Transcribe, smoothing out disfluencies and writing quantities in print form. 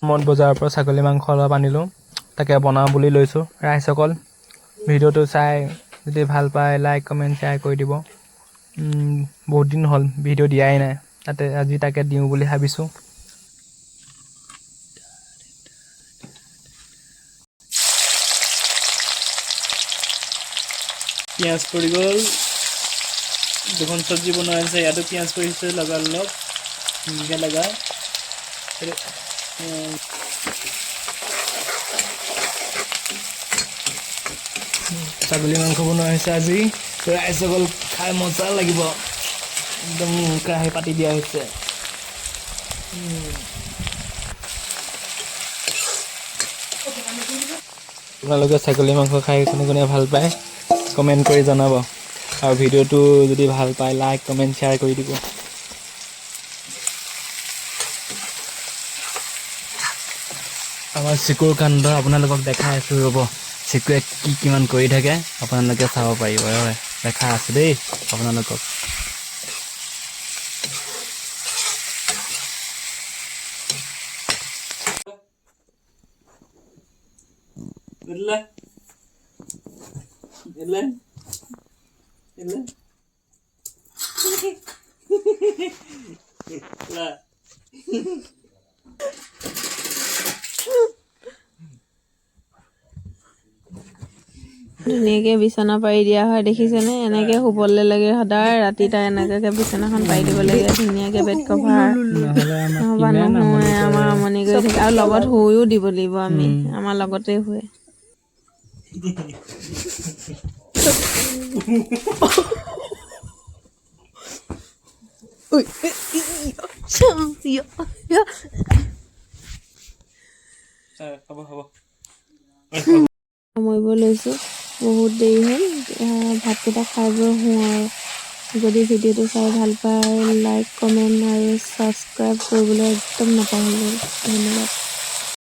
মন বজাৰৰ পৰা ছাগলী মাংস অলপ আনিলোঁ তাকে বনাওঁ বুলি লৈছোঁ ৰাইজসকল ভিডিঅ'টো চাই যদি ভাল পায় লাইক কমেণ্ট শ্বেয়াৰ কৰি দিব বহুত দিন হ'ল ভিডিঅ' দিয়াই নাই আজি তাকে দিওঁ বুলি ভাবিছোঁ পিঁয়াজ পৰি গ'ল দুখন চব্জি বনোৱা হৈছে ইয়াতো পিঁয়াজ পৰিছে লগালগ ধুনীয়াকৈ লগা ছাগলী মাংস বনোৱা হৈছে আজি ৰাইজসকল খাই মজা লাগিব একদম কেৰাহী পাতি দিয়া হৈছে আপোনালোকে ছাগলী মাংস খাই কোনে কোনে ভাল পায় কমেণ্ট কৰি জনাব আৰু ভিডিঅ'টো যদি ভাল পায় লাইক কমেণ্ট শ্বেয়াৰ কৰি দিব আমাৰ চিকুৰ কাণ্ড আপোনালোকক দেখাই আছোঁ ৰ'ব চিকুৱে কিমান কৰি থাকে আপোনালোকে চাব পাৰিব হয় দেখাই আছোঁ দেই আপোনালোকক ধুনীয়াকৈ বিচনা পাৰি দিয়া হয় দেখিছেনে এনেকৈ শুবলৈ লাগে সদায় ৰাতি তাই এনেকৈ বিচনাখন পাৰি দিব লাগে ধুনীয়াকৈ বেড কভাৰ নহ'বা নুশুৱে আমাৰ আমনি কৰি থাকে আৰু লগত শুইও দিব লাগিব আমি আমাৰ লগতে শুৱে সামৰিব লৈছোঁ বহুত দেৰি হ'ল ভাতকেইটা খাই বৈ শুওঁ আৰু যদি ভিডিঅ'টো চাই ভাল পায় লাইক কমেণ্ট আৰু ছাবস্ক্ৰাইব কৰিবলৈ একদম নাপাহৰিব ধন্যবাদ